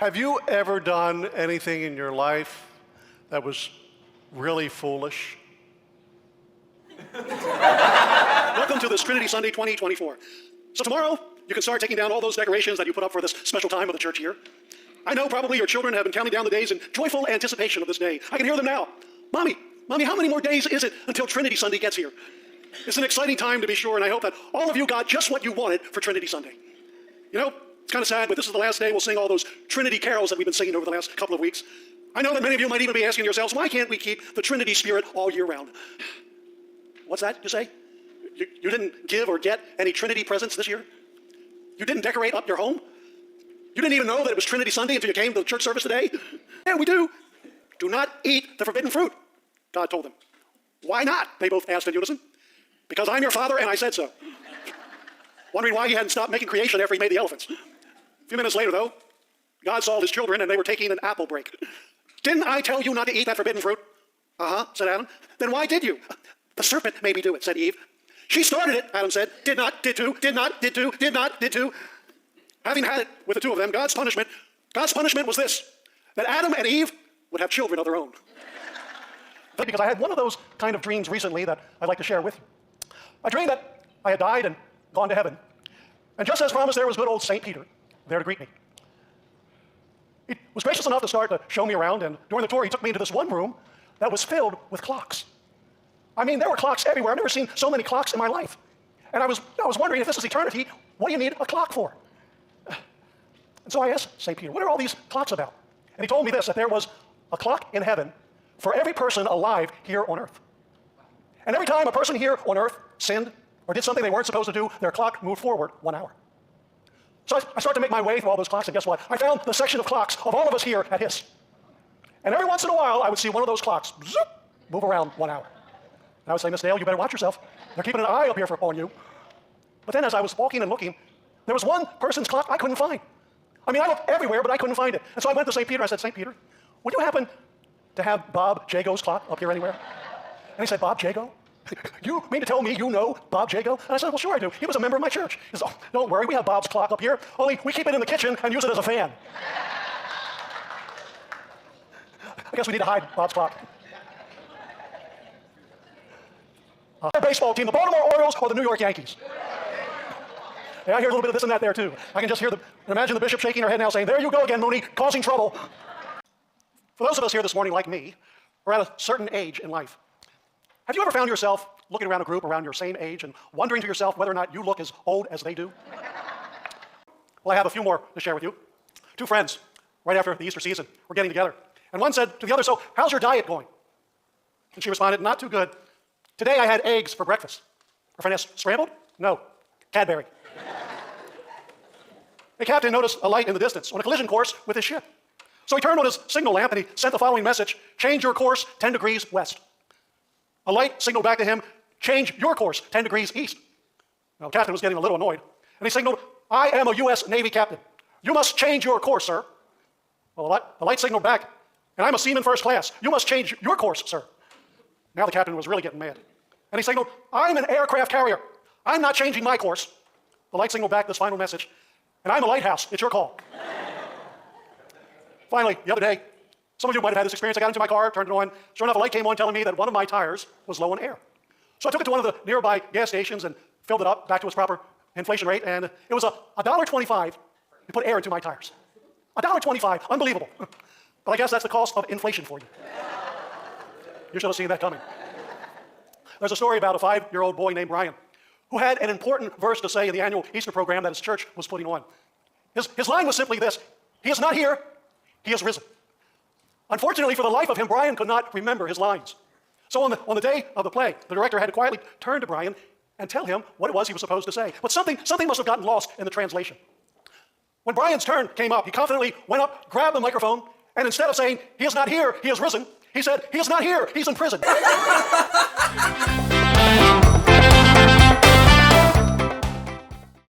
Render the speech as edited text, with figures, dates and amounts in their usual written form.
Have you ever done anything in your life that was really foolish? Welcome to this Trinity Sunday 2024. So tomorrow, you can start taking down all those decorations that you put up for this special time of the church year. I know probably your children have been counting down the days in joyful anticipation of this day. I can hear them now. Mommy, how many more days is it until Trinity Sunday gets here? It's an exciting time to be sure, and I hope that all of you got just what you wanted for Trinity Sunday. You know, it's kind of sad, but this is the last day we'll sing all those Trinity carols that we've been singing over the last couple of weeks. I know that many of you might even be asking yourselves, why can't we keep the Trinity spirit all year round? What's that, you say? You didn't give or get any Trinity presents this year? You didn't decorate up your home? You didn't even know that it was Trinity Sunday until you came to the church service today? Yeah, we do. Do not eat the forbidden fruit, God told them. Why not? They both asked in unison. Because I'm your father and I said so. Wondering why he hadn't stopped making creation after he made the elephants. A few minutes later, though, God saw his children and they were taking an apple break. Didn't I tell you not to eat that forbidden fruit? Uh-huh, said Adam. Then why did you? The serpent made me do it, said Eve. She started it, Adam said. Did not, did to, did not, did to, did not, did to. Having had it with the two of them, God's punishment was this, that Adam and Eve would have children of their own. Because I had one of those kind of dreams recently that I'd like to share with you. I dreamed that I had died and gone to heaven. And just as promised, there was good old St. Peter there to greet me. He was gracious enough to start to show me around, and during the tour, he took me into this one room that was filled with clocks. I mean, there were clocks everywhere. I've never seen so many clocks in my life. And I was wondering, if this is eternity, what do you need a clock for? And so I asked St. Peter, what are all these clocks about? And he told me this, that there was a clock in heaven for every person alive here on earth. And every time a person here on earth sinned or did something they weren't supposed to do, their clock moved forward 1 hour. So I started to make my way through all those clocks, and guess what? I found the section of clocks of all of us here at HIS. And every once in a while, I would see one of those clocks zoop, move around 1 hour. And I would say, Miss Dale, you better watch yourself. They're keeping an eye up here on you. But then as I was walking and looking, there was one person's clock I couldn't find. I mean, I looked everywhere, but I couldn't find it. And so I went to St. Peter. I said, St. Peter, would you happen to have Bob Jago's clock up here anywhere? And he said, Bob Jago? You mean to tell me you know Bob Jago? And I said, well, sure I do. He was a member of my church. He said, oh, don't worry, we have Bob's clock up here, only we keep it in the kitchen and use it as a fan. I guess we need to hide Bob's clock. Their baseball team, the Baltimore Orioles or the New York Yankees? Yeah, I hear a little bit of this and that there too. I can just hear imagine the bishop shaking her head now saying, there you go again, Mooney, causing trouble. For those of us here this morning like me, are at a certain age in life. Have you ever found yourself looking around a group around your same age and wondering to yourself whether or not you look as old as they do? Well, I have a few more to share with you. Two friends, right after the Easter season, were getting together. And one said to the other, so how's your diet going? And she responded, not too good. Today I had eggs for breakfast. Her friend asked, scrambled? No, Cadbury. A captain noticed a light in the distance on a collision course with his ship. So he turned on his signal lamp and he sent the following message, change your course 10 degrees west. A light signaled back to him, change your course 10 degrees east. Now, the captain was getting a little annoyed, and he signaled, I am a U.S. Navy captain. You must change your course, sir. Well, the light signaled back, and I'm a seaman first class. You must change your course, sir. Now the captain was really getting mad. And he signaled, I'm an aircraft carrier. I'm not changing my course. The light signaled back this final message, and I'm a lighthouse. It's your call. Finally, the other day, some of you might have had this experience. I got into my car, turned it on. Sure enough, a light came on telling me that one of my tires was low on air. So I took it to one of the nearby gas stations and filled it up back to its proper inflation rate, and it was $1.25 to put air into my tires. $1.25, unbelievable. But I guess that's the cost of inflation for you. You should have seen that coming. There's a story about a 5-year-old boy named Brian who had an important verse to say in the annual Easter program that his church was putting on. His line was simply this, he is not here, he is risen. Unfortunately, for the life of him, Brian could not remember his lines. So on the day of the play, the director had to quietly turn to Brian and tell him what it was he was supposed to say. But something must have gotten lost in the translation. When Brian's turn came up, he confidently went up, grabbed the microphone, and instead of saying, he is not here, he is risen, he said, he is not here, he's in prison.